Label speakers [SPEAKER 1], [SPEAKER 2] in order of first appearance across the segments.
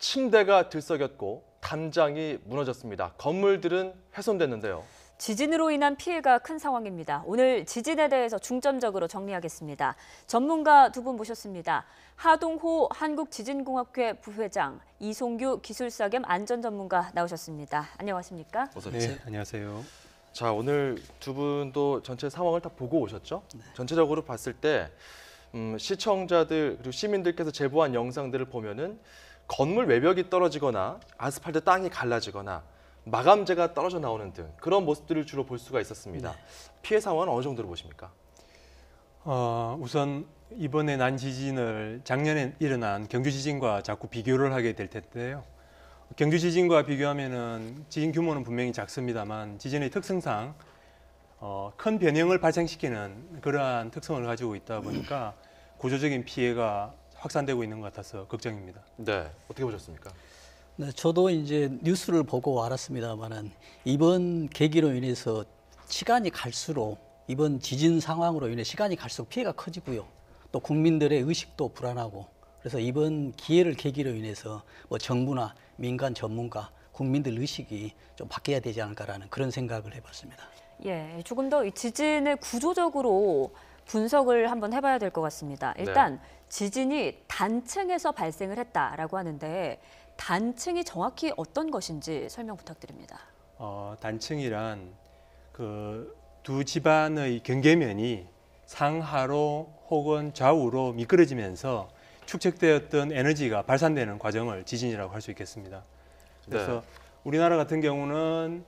[SPEAKER 1] 침대가 들썩였고 담장이 무너졌습니다. 건물들은 훼손됐는데요.
[SPEAKER 2] 지진으로 인한 피해가 큰 상황입니다. 오늘 지진에 대해서 중점적으로 정리하겠습니다. 전문가 두 분 모셨습니다. 하동호 한국지진공학회 부회장, 이송규 기술사 겸 안전전문가 나오셨습니다. 안녕하십니까?
[SPEAKER 1] 어서 오세요.
[SPEAKER 3] 네, 안녕하세요.
[SPEAKER 1] 자, 오늘 두 분도 전체 상황을 다 보고 오셨죠? 네. 전체적으로 봤을 때 시청자들 그리고 시민들께서 제보한 영상들을 보면은 건물 외벽이 떨어지거나 아스팔트 땅이 갈라지거나 마감재가 떨어져 나오는 등 그런 모습들을 주로 볼 수가 있었습니다. 네. 피해 상황은 어느 정도로 보십니까?
[SPEAKER 3] 우선 이번에 난 지진을 작년에 일어난 경주 지진과 자꾸 비교를 하게 될 텐데요. 경주 지진과 비교하면은 지진 규모는 분명히 작습니다만 지진의 특성상 큰 변형을 발생시키는 그러한 특성을 가지고 있다 보니까 구조적인 피해가 확산되고 있는 것 같아서 걱정입니다.
[SPEAKER 1] 네, 어떻게 보셨습니까?
[SPEAKER 4] 네, 저도 이제 뉴스를 보고 알았습니다만은 이번 계기로 인해서 시간이 갈수록 이번 지진 상황으로 인해 시간이 갈수록 피해가 커지고요. 또 국민들의 의식도 불안하고 그래서 이번 기회를 계기로 인해서 뭐 정부나 민간 전문가, 국민들 의식이 좀 바뀌어야 되지 않을까라는 그런 생각을 해봤습니다.
[SPEAKER 2] 예, 조금 더 이 지진을 구조적으로 분석을 한번 해봐야 될 것 같습니다. 일단
[SPEAKER 1] 네.
[SPEAKER 2] 지진이 단층에서 발생을 했다라고 하는데 단층이 정확히 어떤 것인지 설명 부탁드립니다.
[SPEAKER 3] 단층이란 그 두 집안의 경계면이 상하로 혹은 좌우로 미끄러지면서 축적되었던 에너지가 발산되는 과정을 지진이라고 할 수 있겠습니다. 그래서
[SPEAKER 1] 네.
[SPEAKER 3] 우리나라 같은 경우는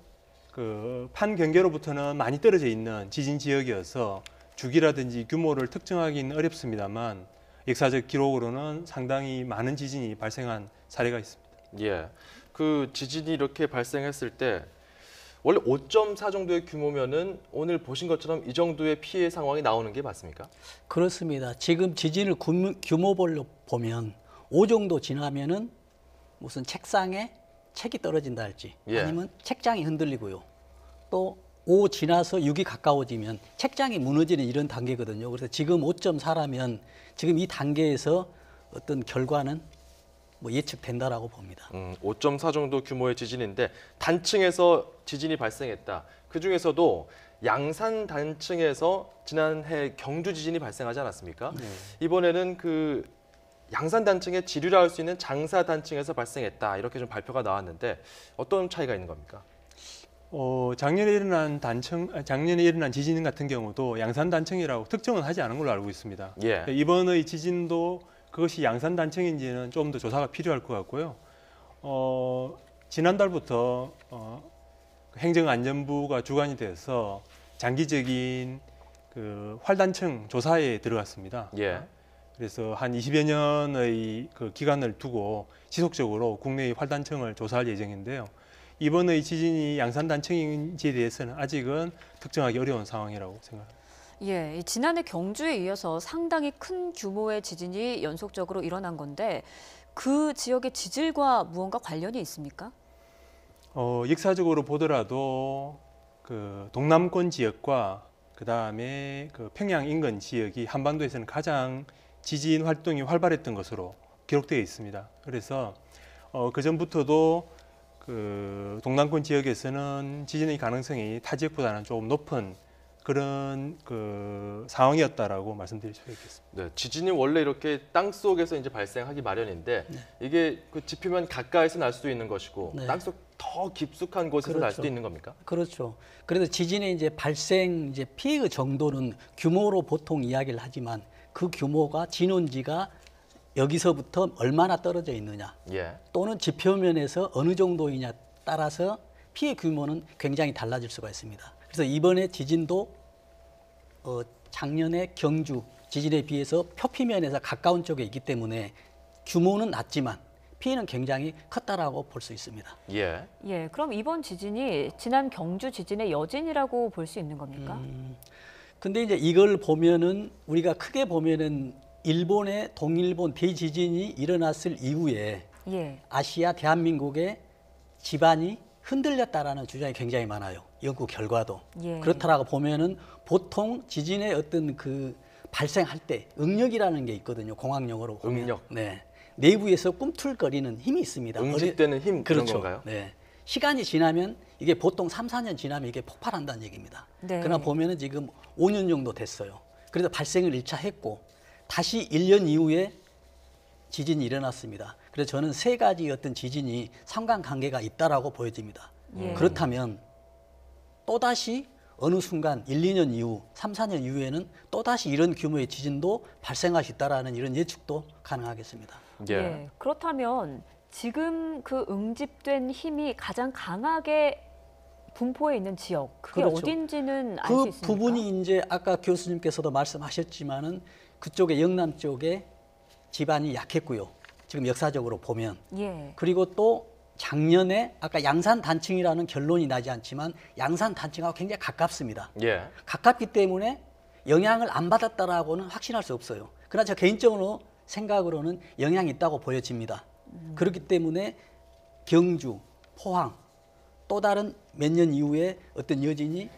[SPEAKER 3] 그 판경계로부터는 많이 떨어져 있는 지진 지역이어서 주기라든지 규모를 특정하기는 어렵습니다만 역사적 기록으로는 상당히 많은 지진이 발생한 사례가 있습니다.
[SPEAKER 1] 예, 그 지진이 이렇게 발생했을 때 원래 5.4 정도의 규모면은 오늘 보신 것처럼 이 정도의 피해 상황이 나오는 게 맞습니까?
[SPEAKER 4] 그렇습니다. 지금 지진을 규모별로 보면 5 정도 지나면은 무슨 책상에 책이 떨어진다 할지
[SPEAKER 1] 예.
[SPEAKER 4] 아니면 책장이 흔들리고요. 또 5 지나서 6이 가까워지면 책장이 무너지는 이런 단계거든요. 그래서 지금 5.4라면 지금 이 단계에서 어떤 결과는 뭐 예측된다라고 봅니다.
[SPEAKER 1] 5.4 정도 규모의 지진인데 단층에서 지진이 발생했다. 그 중에서도 양산 단층에서 지난해 경주 지진이 발생하지 않았습니까?
[SPEAKER 4] 네.
[SPEAKER 1] 이번에는 그 양산 단층의 지류라 할 수 있는 장사 단층에서 발생했다. 이렇게 좀 발표가 나왔는데 어떤 차이가 있는 겁니까?
[SPEAKER 3] 작년에 일어난 지진 같은 경우도 양산 단층이라고 특정은 하지 않은 걸로 알고 있습니다.
[SPEAKER 1] 예.
[SPEAKER 3] 이번의 지진도 그것이 양산 단층인지는 좀 더 조사가 필요할 것 같고요. 지난달부터 행정안전부가 주관이 돼서 장기적인 그 활단층 조사에 들어갔습니다.
[SPEAKER 1] 예.
[SPEAKER 3] 그래서 한 20여 년의 그 기간을 두고 지속적으로 국내의 활단층을 조사할 예정인데요. 이번의 지진이 양산 단층인지에 대해서는 아직은 특정하기 어려운 상황이라고 생각합니다.
[SPEAKER 2] 예, 지난해 경주에 이어서 상당히 큰 규모의 지진이 연속적으로 일어난 건데 그 지역의 지질과 무언가 관련이 있습니까?
[SPEAKER 3] 역사적으로 보더라도 그 동남권 지역과 그다음에 그 평양 인근 지역이 한반도에서는 가장 지진 활동이 활발했던 것으로 기록되어 있습니다. 그래서 그 전부터도 그 동남권 지역에서는 지진의 가능성이 타 지역보다는 조금 높은 그런 그 상황이었다라고 말씀드릴 수 있겠습니다.
[SPEAKER 1] 네, 지진이 원래 이렇게 땅 속에서 이제 발생하기 마련인데
[SPEAKER 4] 네.
[SPEAKER 1] 이게 그 지표면 가까이서 날 수도 있는 것이고
[SPEAKER 4] 네.
[SPEAKER 1] 땅 속 더 깊숙한 곳에서 날
[SPEAKER 4] 그렇죠.
[SPEAKER 1] 수도 있는 겁니까?
[SPEAKER 4] 그렇죠. 그래서 지진의 이제 발생 이제 피해 정도는 규모로 보통 이야기를 하지만 그 규모가 진원지가 여기서부터 얼마나 떨어져 있느냐
[SPEAKER 1] 예.
[SPEAKER 4] 또는 지표면에서 어느 정도이냐 따라서 피해 규모는 굉장히 달라질 수가 있습니다. 그래서 이번에 지진도 작년에 경주 지진에 비해서 표피면에서 가까운 쪽에 있기 때문에 규모는 낮지만 피해는 굉장히 컸다라고 볼 수 있습니다.
[SPEAKER 1] 예.
[SPEAKER 2] 예, 그럼 이번 지진이 지난 경주 지진의 여진이라고 볼 수 있는 겁니까?
[SPEAKER 4] 근데 이제 이걸 보면은 우리가 크게 보면은 일본의 동일본 대지진이 일어났을 이후에
[SPEAKER 2] 예,
[SPEAKER 4] 아시아 대한민국의 지반이 흔들렸다라는 주장이 굉장히 많아요. 연구 결과도.
[SPEAKER 2] 예.
[SPEAKER 4] 그렇다라고 보면은 보통 지진의 어떤 그 발생할 때 응력이라는 게 있거든요. 공학용어로 보면.
[SPEAKER 1] 응력.
[SPEAKER 4] 네. 내부에서 꿈틀거리는 힘이 있습니다.
[SPEAKER 1] 응집되는 힘 그런
[SPEAKER 4] 그렇죠.
[SPEAKER 1] 건가요?
[SPEAKER 4] 네. 시간이 지나면 이게 보통 3, 4년 지나면 이게 폭발한다는 얘기입니다.
[SPEAKER 2] 네.
[SPEAKER 4] 그러나 보면은 지금 5년 정도 됐어요. 그래서 발생을 1차 했고 다시 1년 이후에 지진이 일어났습니다. 그래서 저는 세 가지 어떤 지진이 상관관계가 있다라고 보여집니다.
[SPEAKER 2] 예.
[SPEAKER 4] 그렇다면 또다시 어느 순간 1, 2년 이후, 3, 4년 이후에는 또다시 이런 규모의 지진도 발생할 수 있다라는 이런 예측도 가능하겠습니다.
[SPEAKER 2] 예. 그렇다면 지금 그 응집된 힘이 가장 강하게 분포해 있는 지역, 그게
[SPEAKER 4] 그렇죠.
[SPEAKER 2] 어딘지는 알 수
[SPEAKER 4] 그
[SPEAKER 2] 있습니까?
[SPEAKER 4] 부분이 이제 아까 교수님께서도 말씀하셨지만은 그쪽에 영남 쪽에 지반이 약했고요. 지금 역사적으로 보면.
[SPEAKER 2] 예.
[SPEAKER 4] 그리고 또 작년에 아까 양산 단층이라는 결론이 나지 않지만 양산 단층하고 굉장히 가깝습니다.
[SPEAKER 1] 예.
[SPEAKER 4] 가깝기 때문에 영향을 안 받았다라고는 확신할 수 없어요. 그러나 저 개인적으로 생각으로는 영향이 있다고 보여집니다. 그렇기 때문에 경주, 포항 또 다른 몇 년 이후에 어떤 여진이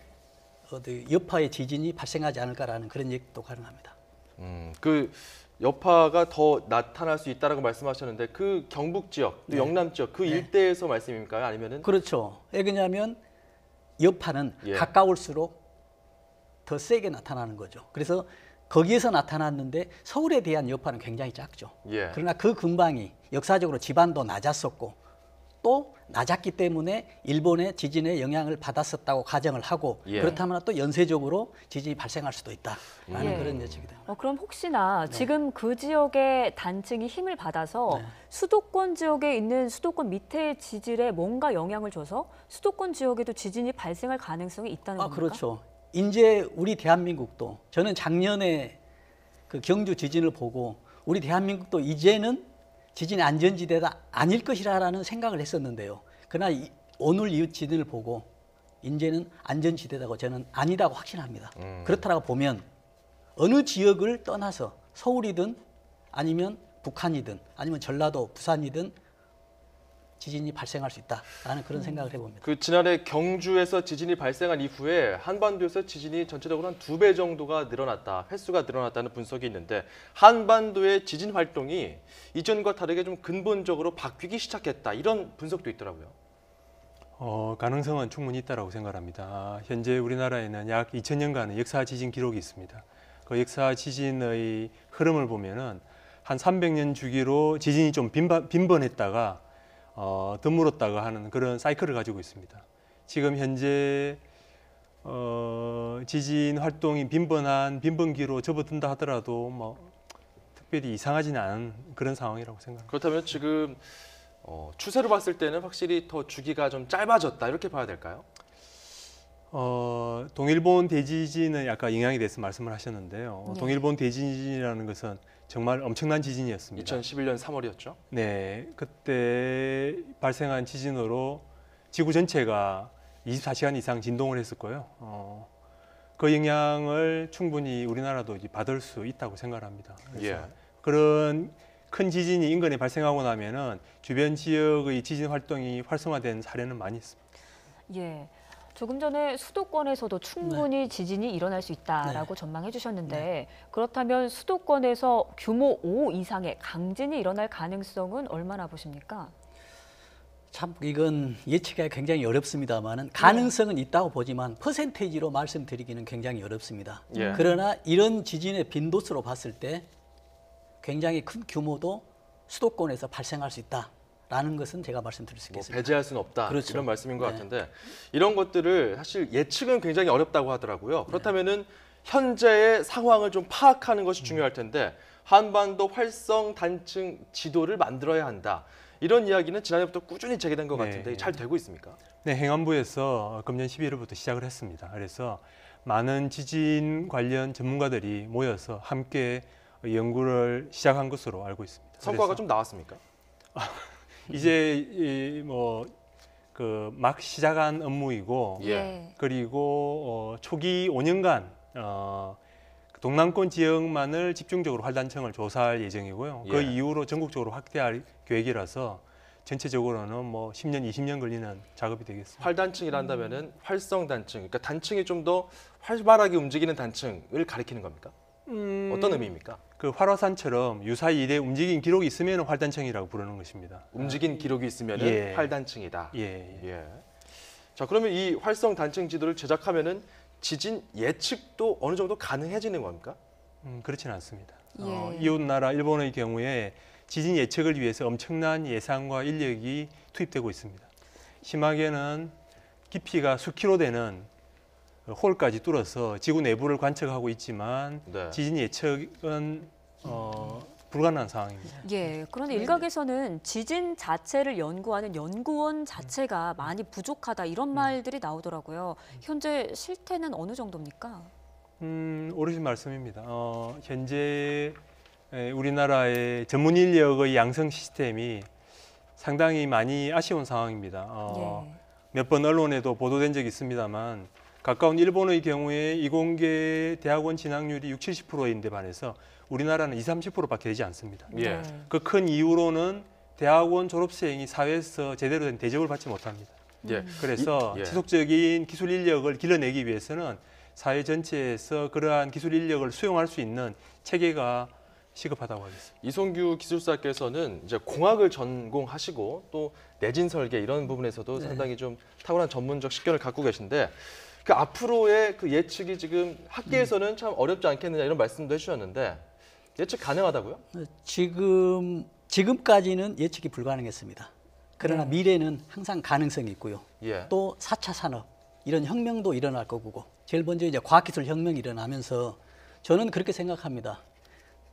[SPEAKER 4] 여파의 지진이 발생하지 않을까라는 그런 얘기도 가능합니다.
[SPEAKER 1] 그 여파가 더 나타날 수 있다라고 말씀하셨는데 그 경북 지역, 또
[SPEAKER 4] 네.
[SPEAKER 1] 영남 지역 그
[SPEAKER 4] 네.
[SPEAKER 1] 일대에서 말씀입니까? 아니면은
[SPEAKER 4] 그렇죠. 왜 그러냐면 여파는
[SPEAKER 1] 예.
[SPEAKER 4] 가까울수록 더 세게 나타나는 거죠. 그래서 거기에서 나타났는데 서울에 대한 여파는 굉장히 작죠.
[SPEAKER 1] 예.
[SPEAKER 4] 그러나 그 근방이 역사적으로 지반도 낮았었고 또 낮았기 때문에 일본의 지진에 영향을 받았었다고 가정을 하고
[SPEAKER 1] 예.
[SPEAKER 4] 그렇다면 또 연쇄적으로 지진이 발생할 수도 있다라는
[SPEAKER 2] 예.
[SPEAKER 4] 그런 예측이 됩니다.
[SPEAKER 2] 그럼 혹시나 지금 그 지역의 단층이 힘을 받아서
[SPEAKER 4] 네.
[SPEAKER 2] 수도권 지역에 있는 수도권 밑에 지질에 뭔가 영향을 줘서 수도권 지역에도 지진이 발생할 가능성이 있다는 겁니까?
[SPEAKER 4] 그렇죠. 이제 우리 대한민국도 저는 작년에 그 경주 지진을 보고 우리 대한민국도 이제는 지진의 안전지대가 아닐 것이라는 생각을 했었는데요. 그러나 오늘 이 지진을 보고 이제는 안전지대다고 저는 아니다고 확신합니다. 그렇다고 보면 어느 지역을 떠나서 서울이든 아니면 북한이든 아니면 전라도, 부산이든 지진이 발생할 수 있다라는 그런 생각을 해봅니다.
[SPEAKER 1] 그 지난해 경주에서 지진이 발생한 이후에 한반도에서 지진이 전체적으로 한 2배 정도가 늘어났다, 횟수가 늘어났다는 분석이 있는데 한반도의 지진 활동이 이전과 다르게 좀 근본적으로 바뀌기 시작했다 이런 분석도 있더라고요.
[SPEAKER 3] 가능성은 충분히 있다고 생각합니다. 현재 우리나라에는 약 2000년간의 역사 지진 기록이 있습니다. 그 역사 지진의 흐름을 보면은 한 300년 주기로 지진이 좀 빈번했다가 드물었다가 하는 그런 사이클을 가지고 있습니다. 지금 현재 지진 활동이 빈번기로 접어든다 하더라도 뭐 특별히 이상하지는 않은 그런 상황이라고 생각합니다.
[SPEAKER 1] 그렇다면 지금 추세로 봤을 때는 확실히 더 주기가 좀 짧아졌다 이렇게 봐야 될까요?
[SPEAKER 3] 동일본 대지진은 아까 영향이 돼서 말씀을 하셨는데요.
[SPEAKER 2] 네.
[SPEAKER 3] 동일본 대지진이라는 것은 정말 엄청난 지진이었습니다.
[SPEAKER 1] 2011년 3월이었죠.
[SPEAKER 3] 네, 그때 발생한 지진으로 지구 전체가 24시간 이상 진동을 했었고요. 그 영향을 충분히 우리나라도 이제 받을 수 있다고 생각합니다. 그래서
[SPEAKER 1] 예.
[SPEAKER 3] 그런 큰 지진이 인근에 발생하고 나면은 주변 지역의 지진 활동이 활성화된 사례는 많이 있습니다.
[SPEAKER 2] 예. 조금 전에 수도권에서도 충분히 지진이 일어날 수 있다라고
[SPEAKER 4] 네.
[SPEAKER 2] 전망해 주셨는데 그렇다면 수도권에서 규모 5 이상의 강진이 일어날 가능성은 얼마나 보십니까?
[SPEAKER 4] 참 이건 예측하기 굉장히 어렵습니다만은 가능성은 있다고 보지만 퍼센테이지로 말씀드리기는 굉장히 어렵습니다.
[SPEAKER 1] 예.
[SPEAKER 4] 그러나 이런 지진의 빈도수로 봤을 때 굉장히 큰 규모도 수도권에서 발생할 수 있다라는 것은 제가 말씀드릴 수
[SPEAKER 1] 뭐
[SPEAKER 4] 있겠습니다.
[SPEAKER 1] 배제할 수는 없다
[SPEAKER 4] 그렇죠.
[SPEAKER 1] 이런 말씀인 것
[SPEAKER 4] 네.
[SPEAKER 1] 같은데 이런 것들을 사실 예측은 굉장히 어렵다고 하더라고요. 그렇다면은 현재의 상황을 좀 파악하는 것이 중요할 텐데 한반도 활성 단층 지도를 만들어야 한다. 이런 이야기는 지난해부터 꾸준히 제기된 것
[SPEAKER 3] 네.
[SPEAKER 1] 같은데 잘 되고 있습니까?
[SPEAKER 3] 네, 행안부에서 금년 11월부터 시작을 했습니다. 그래서 많은 지진 관련 전문가들이 모여서 함께 연구를 시작한 것으로 알고 있습니다.
[SPEAKER 1] 성과가 좀 나왔습니까?
[SPEAKER 3] 이제 그 막 시작한 업무이고
[SPEAKER 1] 예.
[SPEAKER 3] 그리고 초기 5년간 동남권 지역만을 집중적으로 활단층을 조사할 예정이고요. 그
[SPEAKER 1] 예.
[SPEAKER 3] 이후로 전국적으로 확대할 계획이라서 전체적으로는 뭐 10년, 20년 걸리는 작업이 되겠습니다.
[SPEAKER 1] 활단층이라 한다면은 활성 단층, 그러니까 단층이 좀 더 활발하게 움직이는 단층을 가리키는 겁니까? 어떤 의미입니까?
[SPEAKER 3] 그 활화산처럼 유사히 이래 움직인 기록이 있으면 활단층이라고 부르는 것입니다.
[SPEAKER 1] 움직인 기록이 있으면
[SPEAKER 3] 예.
[SPEAKER 1] 활단층이다.
[SPEAKER 3] 예.
[SPEAKER 1] 예. 자, 그러면 이 활성 단층 지도를 제작하면은 지진 예측도 어느 정도 가능해지는 겁니까?
[SPEAKER 3] 그렇지는 않습니다.
[SPEAKER 2] 예.
[SPEAKER 3] 이웃 나라 일본의 경우에 지진 예측을 위해서 엄청난 예산과 인력이 투입되고 있습니다. 심하게는 깊이가 수킬로 되는 홀까지 뚫어서 지구 내부를 관측하고 있지만
[SPEAKER 1] 네.
[SPEAKER 3] 지진 예측은 불가능한 상황입니다.
[SPEAKER 2] 예, 그런데 일각에서는 지진 자체를 연구하는 연구원 자체가 많이 부족하다 이런 말들이 나오더라고요. 현재 실태는 어느 정도입니까?
[SPEAKER 3] 옳으신 말씀입니다. 현재 우리나라의 전문 인력의 양성 시스템이 상당히 많이 아쉬운 상황입니다.
[SPEAKER 2] 예.
[SPEAKER 3] 몇 번 언론에도 보도된 적이 있습니다만 가까운 일본의 경우에 이공계 대학원 진학률이 60, 70%인데 반해서 우리나라는 20, 30%밖에 되지 않습니다.
[SPEAKER 1] 예.
[SPEAKER 2] 네.
[SPEAKER 3] 그 큰 이유로는 대학원 졸업생이 사회에서 제대로 된 대접을 받지 못합니다.
[SPEAKER 1] 예.
[SPEAKER 3] 그래서
[SPEAKER 1] 예.
[SPEAKER 3] 지속적인 기술 인력을 길러내기 위해서는 사회 전체에서 그러한 기술 인력을 수용할 수 있는 체계가 시급하다고 하겠습니다.
[SPEAKER 1] 이송규 기술사께서는 이제 공학을 전공하시고 또 내진 설계 이런 부분에서도
[SPEAKER 4] 네.
[SPEAKER 1] 상당히 좀 탁월한 전문적 식견을 갖고 계신데 그 앞으로의 그 예측이 지금 학계에서는 참 어렵지 않겠느냐 이런 말씀도 해주셨는데 예측 가능하다고요?
[SPEAKER 4] 지금까지는 예측이 불가능했습니다. 그러나
[SPEAKER 2] 네.
[SPEAKER 4] 미래는 항상 가능성이 있고요.
[SPEAKER 1] 예.
[SPEAKER 4] 또 4차 산업 이런 혁명도 일어날 거고 제일 먼저 이제 과학기술 혁명이 일어나면서 저는 그렇게 생각합니다.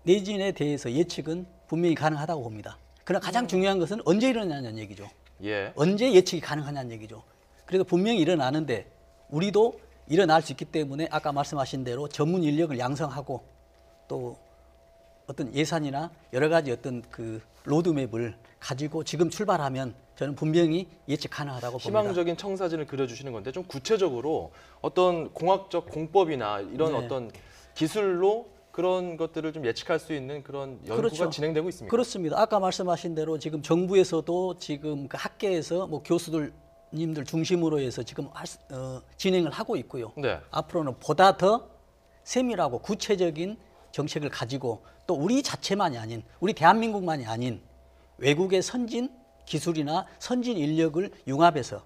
[SPEAKER 4] 내진에 대해서 예측은 분명히 가능하다고 봅니다. 그러나 가장 중요한 것은 언제 일어나냐는 얘기죠.
[SPEAKER 1] 예.
[SPEAKER 4] 언제 예측이 가능하냐는 얘기죠. 그래서 분명히 일어나는데 우리도 일어날 수 있기 때문에 아까 말씀하신 대로 전문 인력을 양성하고 또 어떤 예산이나 여러 가지 어떤 그 로드맵을 가지고 지금 출발하면 저는 분명히 예측 가능하다고 봅니다.
[SPEAKER 1] 희망적인 청사진을 그려주시는 건데 좀 구체적으로 어떤 공학적 공법이나 이런
[SPEAKER 4] 네.
[SPEAKER 1] 어떤 기술로 그런 것들을 좀 예측할 수 있는 그런 연구가
[SPEAKER 4] 그렇죠.
[SPEAKER 1] 진행되고 있습니다.
[SPEAKER 4] 그렇습니다. 아까 말씀하신 대로 지금 정부에서도 지금 그 학계에서 뭐 교수들님들 중심으로 해서 지금 진행을 하고 있고요.
[SPEAKER 1] 네.
[SPEAKER 4] 앞으로는 보다 더 세밀하고 구체적인 정책을 가지고 또 우리 자체만이 아닌 우리 대한민국만이 아닌 외국의 선진 기술이나 선진 인력을 융합해서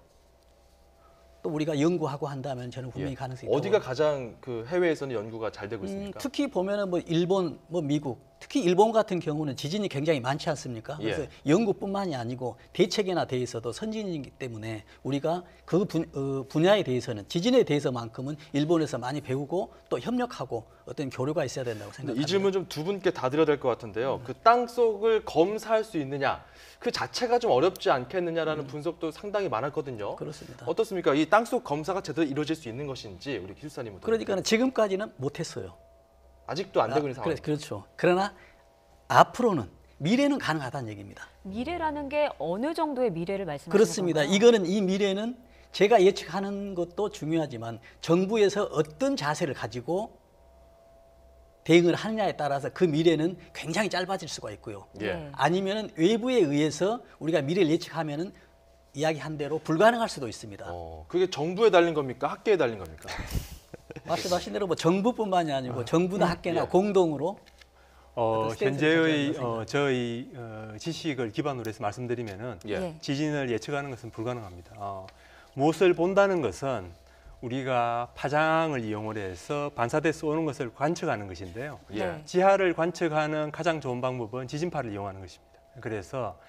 [SPEAKER 4] 또 우리가 연구하고 한다면 저는 분명히
[SPEAKER 1] 예.
[SPEAKER 4] 가능성이 있다고
[SPEAKER 1] 어디가 가장 그 해외에서는 연구가 잘 되고 있습니까?
[SPEAKER 4] 특히 보면은 뭐 일본, 뭐 미국, 특히 일본 같은 경우는 지진이 굉장히 많지 않습니까?
[SPEAKER 1] 예.
[SPEAKER 4] 그래서 연구뿐만이 아니고 대책에나 대해서도 선진이기 때문에 우리가 그 분야에 대해서는 지진에 대해서만큼은 일본에서 많이 배우고 또 협력하고 어떤 교류가 있어야 된다고
[SPEAKER 1] 근데
[SPEAKER 4] 생각합니다.
[SPEAKER 1] 이 질문 좀 두 분께 다 드려야 될 것 같은데요. 그 땅 속을 검사할 수 있느냐, 그 자체가 좀 어렵지 않겠느냐라는 분석도 상당히 많았거든요.
[SPEAKER 4] 그렇습니다.
[SPEAKER 1] 어떻습니까? 이 땅속 검사가 제대로 이루어질 수 있는 것인지 우리 기술사님은
[SPEAKER 4] 그러니까 지금까지는 못했어요.
[SPEAKER 1] 아직도 안 되고 있는 상황.
[SPEAKER 4] 그렇죠. 그러나 앞으로는 미래는 가능하다는 얘기입니다.
[SPEAKER 2] 미래라는 게 어느 정도의 미래를 말씀하시는
[SPEAKER 4] 그렇습니다.
[SPEAKER 2] 건가요?
[SPEAKER 4] 이거는 이 미래는 제가 예측하는 것도 중요하지만 정부에서 어떤 자세를 가지고 대응을 하느냐에 따라서 그 미래는 굉장히 짧아질 수가 있고요.
[SPEAKER 1] 예.
[SPEAKER 2] 네.
[SPEAKER 4] 아니면은 외부에 의해서 우리가 미래를 예측하면은 이야기한 대로 불가능할 수도 있습니다.
[SPEAKER 1] 그게 정부에 달린 겁니까? 학계에 달린 겁니까?
[SPEAKER 4] 말씀하신 대로 뭐 정부뿐만이 아니고 정부나 학계나
[SPEAKER 1] 예.
[SPEAKER 4] 공동으로
[SPEAKER 3] 현재의
[SPEAKER 4] 스탠스를
[SPEAKER 3] 저희 지식을 기반으로 해서 말씀드리면은
[SPEAKER 1] 예.
[SPEAKER 2] 예.
[SPEAKER 3] 지진을 예측하는 것은 불가능합니다. 무엇을 본다는 것은 우리가 파장을 이용을 해서 반사돼서 오는 것을 관측하는 것인데요.
[SPEAKER 1] 예.
[SPEAKER 2] 네.
[SPEAKER 3] 지하를 관측하는 가장 좋은 방법은 지진파를 이용하는 것입니다. 그래서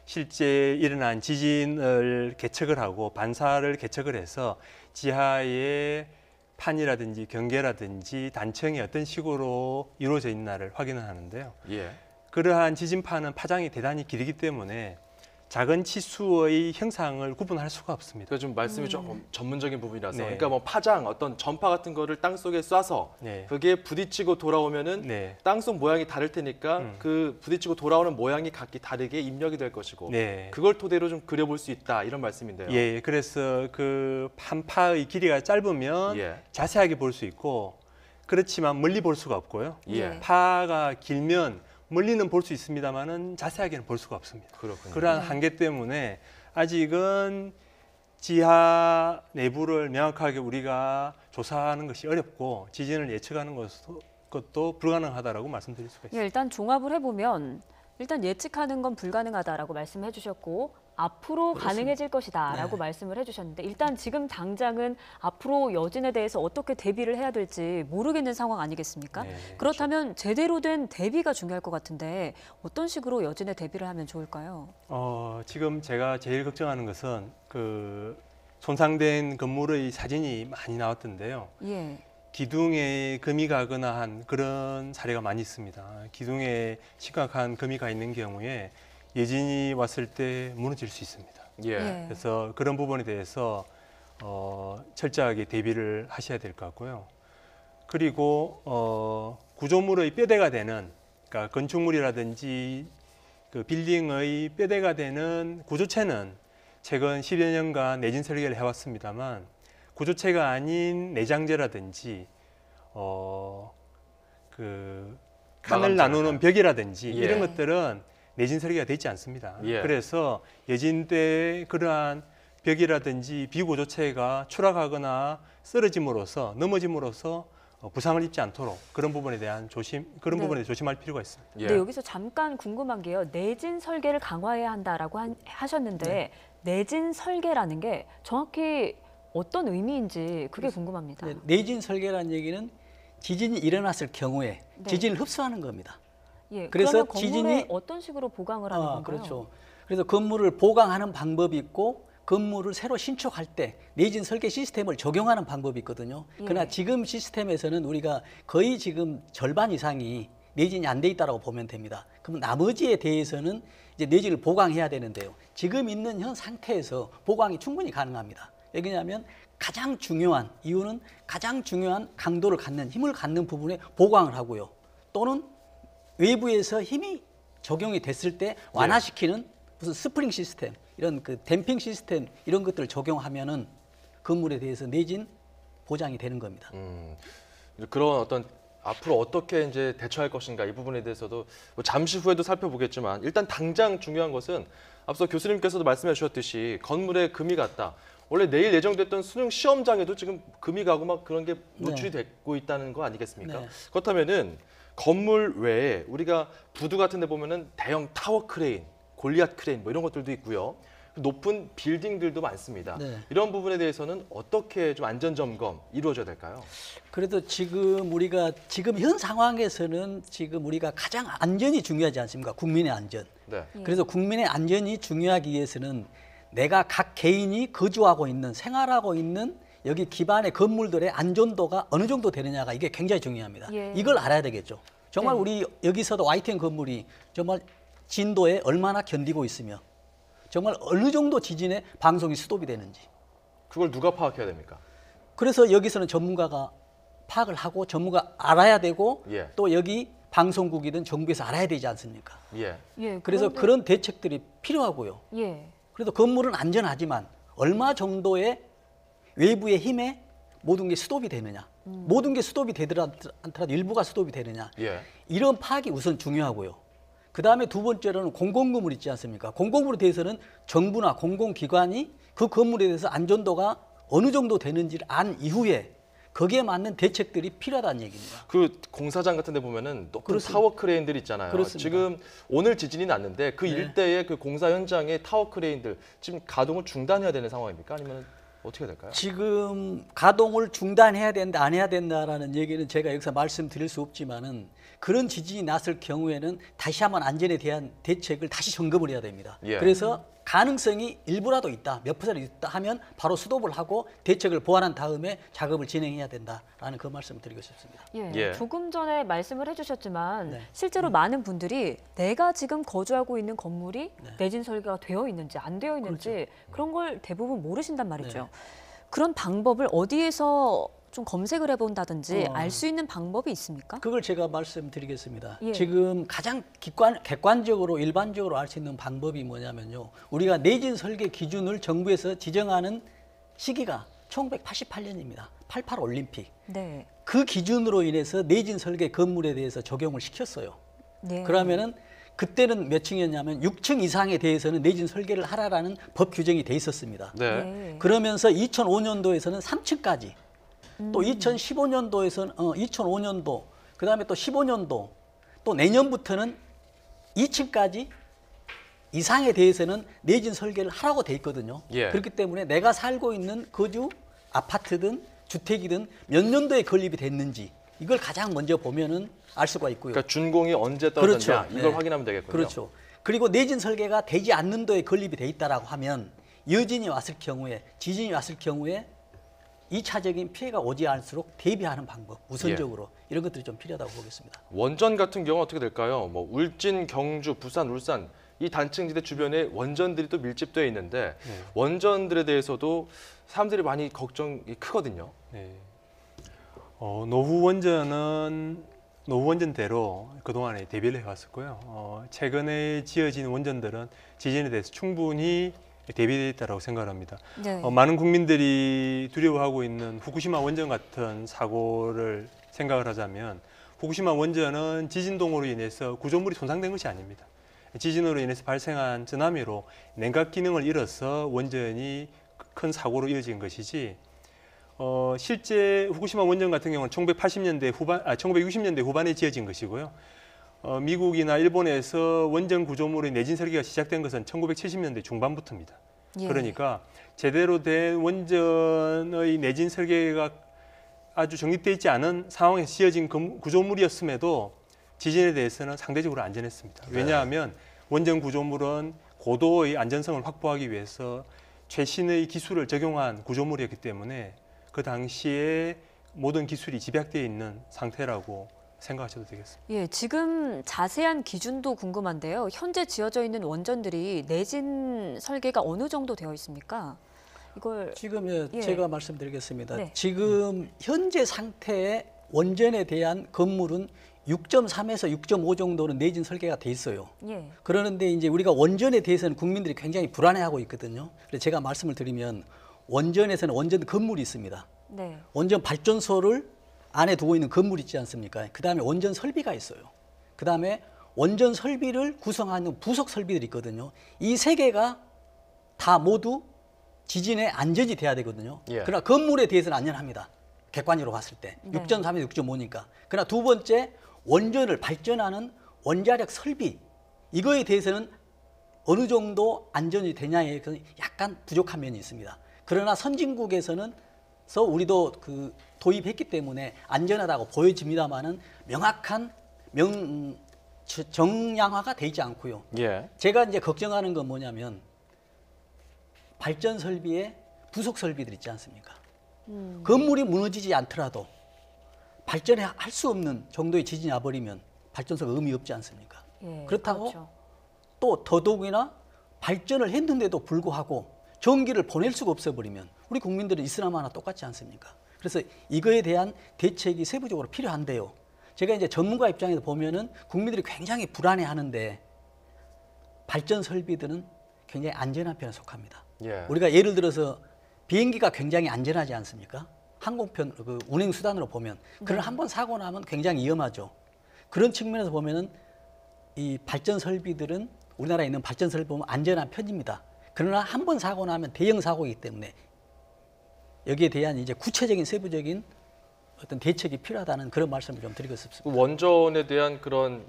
[SPEAKER 3] 실제 일어난 지진을 계측을 하고 반사를 계측을 해서 지하의 판이라든지 경계라든지 단층이 어떤 식으로 이루어져 있나를 확인을 하는데요.
[SPEAKER 1] 예.
[SPEAKER 3] 그러한 지진파는 파장이 대단히 길기 때문에 작은 치수의 형상을 구분할 수가 없습니다.
[SPEAKER 1] 그 좀 말씀이 조금 전문적인 부분이라서
[SPEAKER 3] 네.
[SPEAKER 1] 그러니까 뭐 파장 어떤 전파 같은 거를 땅 속에 쏴서
[SPEAKER 3] 네.
[SPEAKER 1] 그게 부딪히고 돌아오면은
[SPEAKER 3] 네.
[SPEAKER 1] 땅속 모양이 다를 테니까 그 부딪히고 돌아오는 모양이 각기 다르게 입력이 될 것이고
[SPEAKER 3] 네.
[SPEAKER 1] 그걸 토대로 좀 그려볼 수 있다 이런 말씀인데요.
[SPEAKER 3] 예, 그래서 그 한 파의 길이가 짧으면
[SPEAKER 1] 예.
[SPEAKER 3] 자세하게 볼 수 있고 그렇지만 멀리 볼 수가 없고요.
[SPEAKER 1] 예.
[SPEAKER 3] 파가 길면 멀리는 볼 수 있습니다만은 자세하게는 볼 수가 없습니다.
[SPEAKER 1] 그렇군요.
[SPEAKER 3] 그러한 한계 때문에 아직은 지하 내부를 명확하게 우리가 조사하는 것이 어렵고 지진을 예측하는 것도 불가능하다라고 말씀드릴 수가 있습니다.
[SPEAKER 2] 예, 일단 종합을 해보면 일단 예측하는 건 불가능하다라고 말씀해 주셨고 앞으로 가능해질 것이다라고
[SPEAKER 4] 네.
[SPEAKER 2] 말씀을 해주셨는데 일단 지금 당장은 앞으로 여진에 대해서 어떻게 대비를 해야 될지 모르겠는 상황 아니겠습니까?
[SPEAKER 3] 네,
[SPEAKER 2] 그렇다면 제대로 된 대비가 중요할 것 같은데 어떤 식으로 여진에 대비를 하면 좋을까요?
[SPEAKER 3] 지금 제가 제일 걱정하는 것은 그 손상된 건물의 사진이 많이 나왔던데요.
[SPEAKER 2] 예,
[SPEAKER 3] 기둥에 금이 가거나 한 그런 사례가 많이 있습니다. 기둥에 심각한 금이 가 있는 경우에 예진이 왔을 때 무너질 수 있습니다.
[SPEAKER 1] 예.
[SPEAKER 2] 예.
[SPEAKER 3] 그래서 그런 부분에 대해서 철저하게 대비를 하셔야 될 것 같고요. 그리고 구조물의 뼈대가 되는, 그러니까 건축물이라든지 그 빌딩의 뼈대가 되는 구조체는 최근 10여 년간 내진 설계를 해왔습니다만 구조체가 아닌 내장재라든지 그 칸을 나누는 벽이라든지
[SPEAKER 1] 예.
[SPEAKER 3] 이런 것들은 내진 설계가 되지 않습니다.
[SPEAKER 1] 예.
[SPEAKER 3] 그래서 예진 때 그러한 벽이라든지 비구조체가 추락하거나 쓰러짐으로써 넘어짐으로써 부상을 입지 않도록 그런 부분에 대한 그런
[SPEAKER 2] 네.
[SPEAKER 3] 부분에 조심할 필요가 있습니다.
[SPEAKER 1] 예.
[SPEAKER 2] 네, 여기서 잠깐 궁금한 게요. 내진 설계를 강화해야 한다라고 하셨는데
[SPEAKER 4] 네.
[SPEAKER 2] 내진 설계라는 게 정확히 어떤 의미인지 그게 궁금합니다.
[SPEAKER 4] 네, 내진 설계라는 얘기는 지진이 일어났을 경우에
[SPEAKER 2] 네.
[SPEAKER 4] 지진을 흡수하는 겁니다.
[SPEAKER 2] 예,
[SPEAKER 4] 그래서
[SPEAKER 2] 그러면 건물에
[SPEAKER 4] 지진이-
[SPEAKER 2] 어떤 식으로 보강을 하는 건가요?
[SPEAKER 4] 그렇죠. 그래서 건물을 보강하는 방법이 있고 건물을 새로 신축할 때 내진 설계 시스템을 적용하는 방법이 있거든요.
[SPEAKER 2] 예.
[SPEAKER 4] 그러나 지금 시스템에서는 우리가 거의 지금 절반 이상이 내진이 안 돼 있다고 보면 됩니다. 그럼 나머지에 대해서는 이제 내진을 보강해야 되는데요. 지금 있는 현 상태에서 보강이 충분히 가능합니다. 왜냐하면 가장 중요한 이유는 가장 중요한 강도를 갖는 힘을 갖는 부분에 보강을 하고요. 또는 외부에서 힘이 적용이 됐을 때 완화시키는 무슨 스프링 시스템, 이런 그 댐핑 시스템 이런 것들을 적용하면은 건물에 대해서 내진 보장이 되는 겁니다.
[SPEAKER 1] 그런 어떤 앞으로 어떻게 이제 대처할 것인가 이 부분에 대해서도 뭐 잠시 후에도 살펴보겠지만 일단 당장 중요한 것은 앞서 교수님께서도 말씀해 주셨듯이 건물에 금이 갔다. 원래 내일 예정됐던 수능 시험장에도 지금 금이 가고 막 그런 게 노출이 되고 있다는 거 아니겠습니까?
[SPEAKER 4] 네.
[SPEAKER 1] 그렇다면은 건물 외에 우리가 부두 같은 데 보면은 대형 타워 크레인, 골리앗 크레인 뭐 이런 것들도 있고요. 높은 빌딩들도 많습니다.
[SPEAKER 4] 네.
[SPEAKER 1] 이런 부분에 대해서는 어떻게 좀 안전 점검 이루어져야 될까요?
[SPEAKER 4] 그래도 지금 우리가 지금 현 상황에서는 지금 우리가 가장 안전이 중요하지 않습니까? 국민의 안전.
[SPEAKER 1] 네.
[SPEAKER 4] 그래서 국민의 안전이 중요하기 위해서는 내가 각 개인이 거주하고 있는 생활하고 있는 여기 기반의 건물들의 안전도가 어느 정도 되느냐가 이게 굉장히 중요합니다.
[SPEAKER 2] 예.
[SPEAKER 4] 이걸 알아야 되겠죠. 정말
[SPEAKER 2] 네.
[SPEAKER 4] 우리 여기서도 YTN 건물이 정말 진도에 얼마나 견디고 있으며 정말 어느 정도 지진에 방송이 스톱이 되는지.
[SPEAKER 1] 그걸 누가 파악해야 됩니까?
[SPEAKER 4] 그래서 여기서는 전문가가 파악을 하고 전문가 알아야 되고
[SPEAKER 1] 예.
[SPEAKER 4] 또 여기 방송국이든 정부에서 알아야 되지 않습니까?
[SPEAKER 1] 예.
[SPEAKER 2] 예,
[SPEAKER 4] 그래서
[SPEAKER 2] 그런데-
[SPEAKER 4] 그런 대책들이 필요하고요.
[SPEAKER 2] 예,
[SPEAKER 4] 그래도 건물은 안전하지만 얼마 정도의 외부의 힘에 모든 게 스톱이 되느냐, 모든 게 스톱이 되더라도 일부가 스톱이 되느냐,
[SPEAKER 1] 예.
[SPEAKER 4] 이런 파악이 우선 중요하고요. 그 다음에 두 번째로는 공공건물 있지 않습니까? 공공건물에 대해서는 정부나 공공기관이 그 건물에 대해서 안전도가 어느 정도 되는지를 안 이후에 거기에 맞는 대책들이 필요하다는 얘기입니다.
[SPEAKER 1] 그 공사장 같은 데 보면은 높은
[SPEAKER 4] 그렇습니다.
[SPEAKER 1] 타워 크레인들 있잖아요.
[SPEAKER 4] 그렇습니다.
[SPEAKER 1] 지금 오늘 지진이 났는데 그
[SPEAKER 4] 네.
[SPEAKER 1] 일대의 그 공사 현장의 타워 크레인들 지금 가동을 중단해야 되는 상황입니까? 아니면 어떻게 될까요?
[SPEAKER 4] 지금 가동을 중단해야 된다, 안 해야 된다라는 얘기는 제가 여기서 말씀드릴 수 없지만은 그런 지진이 났을 경우에는 다시 한번 안전에 대한 대책을 다시 점검을 해야 됩니다.
[SPEAKER 1] 예.
[SPEAKER 4] 그래서 가능성이 일부라도 있다, 몇 퍼센트 있다 하면 바로 스톱을 하고 대책을 보완한 다음에 작업을 진행해야 된다라는 그 말씀을 드리고 싶습니다.
[SPEAKER 2] 예.
[SPEAKER 1] 예.
[SPEAKER 2] 조금 전에 말씀을 해주셨지만
[SPEAKER 4] 네.
[SPEAKER 2] 실제로 많은 분들이 내가 지금 거주하고 있는 건물이
[SPEAKER 4] 네.
[SPEAKER 2] 내진 설계가 되어 있는지 안 되어 있는지 그런걸 대부분 모르신단 말이죠.
[SPEAKER 4] 네.
[SPEAKER 2] 그런 방법을 어디에서 좀 검색을 해본다든지
[SPEAKER 4] 어.
[SPEAKER 2] 알 수 있는 방법이 있습니까?
[SPEAKER 4] 그걸 제가 말씀드리겠습니다.
[SPEAKER 2] 예.
[SPEAKER 4] 지금 가장 객관적으로 일반적으로 알 수 있는 방법이 뭐냐면요. 우리가 내진 설계 기준을 정부에서 지정하는 시기가 1988년입니다. 88 올림픽.
[SPEAKER 2] 네.
[SPEAKER 4] 그 기준으로 인해서 내진 설계 건물에 대해서 적용을 시켰어요.
[SPEAKER 2] 네.
[SPEAKER 4] 그러면은 그때는 몇 층이었냐면 6층 이상에 대해서는 내진 설계를 하라라는 법 규정이 돼 있었습니다.
[SPEAKER 1] 네.
[SPEAKER 2] 네.
[SPEAKER 4] 그러면서 2005년도에서는 3층까지 또 2015년도에서는 2005년도 그다음에 또 15년도 또 내년부터는 2층까지 이상에 대해서는 내진 설계를 하라고 돼 있거든요.
[SPEAKER 1] 예.
[SPEAKER 4] 그렇기 때문에 내가 살고 있는 거주 아파트든 주택이든 몇 년도에 건립이 됐는지 이걸 가장 먼저 보면은 알 수가 있고요.
[SPEAKER 1] 그러니까 준공이 언제 떨어졌냐
[SPEAKER 4] 그렇죠.
[SPEAKER 1] 이걸
[SPEAKER 4] 네.
[SPEAKER 1] 확인하면 되겠군요.
[SPEAKER 4] 그렇죠. 그리고 내진 설계가 되지 않는 도에 건립이 돼 있다라고 하면 여진이 왔을 경우에 지진이 왔을 경우에 2차적인 피해가 오지 않을수록 대비하는 방법 우선적으로 이런 것들이 좀 필요하다고 보겠습니다.
[SPEAKER 1] 원전 같은 경우는 어떻게 될까요? 뭐 울진, 경주, 부산, 울산 이 단층지대 주변에 원전들이 또 밀집되어 있는데 원전들에 대해서도 사람들이 많이 걱정이 크거든요.
[SPEAKER 3] 네. 노후 원전대로 그동안에 대비를 해왔었고요. 최근에 지어진 원전들은 지진에 대해서 충분히 대비되어 있다고 생각합니다.
[SPEAKER 2] 네.
[SPEAKER 3] 많은 국민들이 두려워하고 있는 후쿠시마 원전 같은 사고를 생각을 하자면 후쿠시마 원전은 지진동으로 인해서 구조물이 손상된 것이 아닙니다. 지진으로 인해서 발생한 쓰나미로 냉각 기능을 잃어서 원전이 큰 사고로 이어진 것이지 실제 후쿠시마 원전 같은 경우는 1960년대 후반에 지어진 것이고요. 미국이나 일본에서 원전 구조물의 내진 설계가 시작된 것은 1970년대 중반부터입니다.
[SPEAKER 2] 예.
[SPEAKER 3] 그러니까 제대로 된 원전의 내진 설계가 아주 정립되어 있지 않은 상황에서 지어진 구조물이었음에도 지진에 대해서는 상대적으로 안전했습니다. 왜냐하면 원전 구조물은 고도의 안전성을 확보하기 위해서 최신의 기술을 적용한 구조물이었기 때문에 그 당시에 모든 기술이 집약되어 있는 상태라고 생각하셔도 되겠습니다.
[SPEAKER 2] 예, 지금 자세한 기준도 궁금한데요. 현재 지어져 있는 원전들이 내진 설계가 어느 정도 되어 있습니까? 이걸
[SPEAKER 4] 지금
[SPEAKER 2] 예.
[SPEAKER 4] 제가 말씀드리겠습니다.
[SPEAKER 2] 네.
[SPEAKER 4] 지금 현재 상태의 원전에 대한 건물은 6.3에서 6.5 정도는 내진 설계가 돼 있어요.
[SPEAKER 2] 예.
[SPEAKER 4] 그러는데 이제 우리가 원전에 대해서는 국민들이 굉장히 불안해하고 있거든요. 그래서 제가 말씀을 드리면 원전에서는 원전 건물이 있습니다.
[SPEAKER 2] 네.
[SPEAKER 4] 원전 발전소를 안에 두고 있는 건물이 있지 않습니까? 그다음에 원전 설비가 있어요. 그다음에 원전 설비를 구성하는 부속 설비들이 있거든요. 이 세 개가 다 모두 지진에 안전이 돼야 되거든요.
[SPEAKER 1] 예.
[SPEAKER 4] 그러나 건물에 대해서는 안전합니다. 객관적으로 봤을 때.
[SPEAKER 2] 네.
[SPEAKER 4] 6.3에서 6.5니까. 그러나 두 번째 원전을 발전하는 원자력 설비 이거에 대해서는 어느 정도 안전이 되냐에 약간 부족한 면이 있습니다. 그러나 선진국에서는 우리도 도입했기 때문에 안전하다고 보여집니다만은 명확한 정량화가 되지 않고요.
[SPEAKER 1] 예.
[SPEAKER 4] 제가 이제 걱정하는 건 뭐냐면 발전 설비에 부속 설비들 있지 않습니까? 건물이 무너지지 않더라도 발전할 수 없는 정도의 지진이 와버리면 발전소가 의미 없지 않습니까?
[SPEAKER 2] 예,
[SPEAKER 4] 그렇다고
[SPEAKER 2] 그렇죠.
[SPEAKER 4] 또 더더욱이나 발전을 했는데도 불구하고 전기를 보낼 수가 없어버리면 우리 국민들은 이스라마나 똑같지 않습니까? 그래서 이거에 대한 대책이 세부적으로 필요한데요. 제가 이제 전문가 입장에서 보면은 국민들이 굉장히 불안해하는데 발전 설비들은 굉장히 안전한 편에 속합니다.
[SPEAKER 1] 예.
[SPEAKER 4] 우리가 예를 들어서 비행기가 굉장히 안전하지 않습니까? 항공편 운행 수단으로 보면 그런 한 번 사고 나면 굉장히 위험하죠. 그런 측면에서 보면은 이 발전 설비들은 우리나라에 있는 발전 설비 보면 안전한 편입니다. 그러나 한 번 사고 나면 대형 사고이기 때문에 여기에 대한 이제 구체적인 세부적인 어떤 대책이 필요하다는 그런 말씀을 좀 드리고 싶습니다.
[SPEAKER 1] 원전에 대한 그런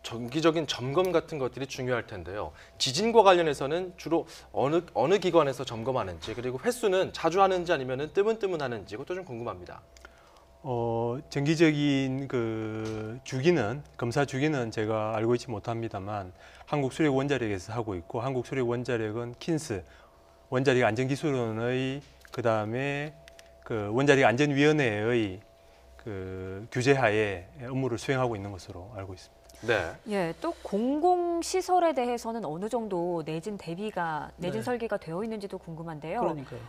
[SPEAKER 1] 정기적인 점검 같은 것들이 중요할 텐데요. 지진과 관련해서는 주로 어느 기관에서 점검하는지 그리고 횟수는 자주 하는지 아니면은 뜨문뜨문 하는지 그것도 좀 궁금합니다.
[SPEAKER 3] 정기적인 검사 주기는 제가 알고 있지 못합니다만 한국수력원자력에서 하고 있고 한국수력원자력은 킨스 원자력 안전기술원의 그다음에 원자력 안전위원회의 규제하에 업무를 수행하고 있는 것으로 알고 있습니다.
[SPEAKER 1] 네.
[SPEAKER 2] 예, 또 공공시설에 대해서는 어느 정도 내진
[SPEAKER 4] 네.
[SPEAKER 2] 설계가 되어 있는지도 궁금한데요.
[SPEAKER 4] 그러니까요.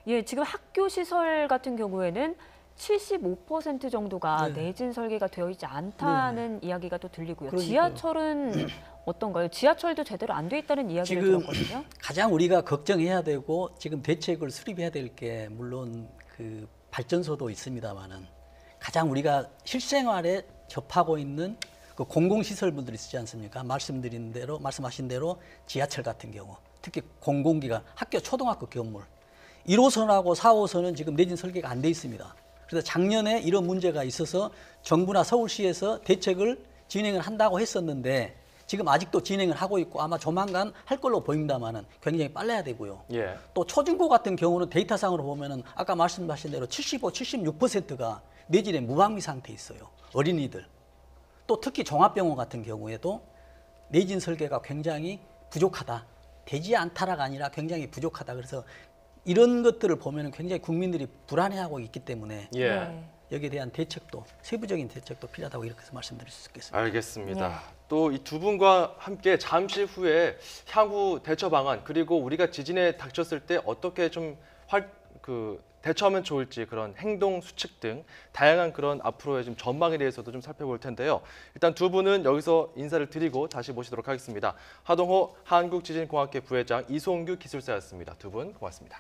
[SPEAKER 2] 예, 지금 학교 시설 같은 경우에는 75% 정도가
[SPEAKER 4] 네.
[SPEAKER 2] 내진 설계가 되어 있지 않다는 이야기가 또 들리고요.
[SPEAKER 4] 그러니까요.
[SPEAKER 2] 지하철은 어떤가요? 지하철도 제대로 안 돼 있다는 이야기를
[SPEAKER 4] 지금
[SPEAKER 2] 들었거든요.
[SPEAKER 4] 가장 우리가 걱정해야 되고 지금 대책을 수립해야 될 게 물론 발전소도 있습니다만은 가장 우리가 실생활에 접하고 있는 공공시설분들이 있지 않습니까? 말씀하신 대로 지하철 같은 경우, 특히 공공기관, 학교 초등학교 건물 1호선하고 4호선은 지금 내진 설계가 안 돼 있습니다. 그래서 작년에 이런 문제가 있어서 정부나 서울시에서 대책을 진행을 한다고 했었는데 지금 아직도 진행을 하고 있고 아마 조만간 할 걸로 보입니다만은 굉장히 빨라야 되고요.
[SPEAKER 1] 예.
[SPEAKER 4] 또 초중고 같은 경우는 데이터상으로 보면은 아까 말씀하신 대로 75, 76%가 내진의 무방비 상태에 있어요. 어린이들. 또 특히 종합병원 같은 경우에도 내진 설계가 굉장히 부족하다. 되지 않다라가 아니라 굉장히 부족하다. 그래서 이런 것들을 보면은 굉장히 국민들이 불안해하고 있기 때문에
[SPEAKER 1] 예.
[SPEAKER 2] 네.
[SPEAKER 4] 여기에 대한 대책도 세부적인 대책도 필요하다고 이렇게 해서 말씀드릴 수 있겠습니다.
[SPEAKER 1] 알겠습니다.
[SPEAKER 2] 네.
[SPEAKER 1] 또 이 두 분과 함께 잠시 후에 향후 대처 방안 그리고 우리가 지진에 닥쳤을 때 어떻게 좀 대처하면 좋을지 그런 행동 수칙 등 다양한 그런 앞으로의 좀 전망에 대해서도 좀 살펴볼 텐데요. 일단 두 분은 여기서 인사를 드리고 다시 모시도록 하겠습니다. 하동호 한국지진공학회 부회장 이송규 기술사였습니다. 두 분 고맙습니다.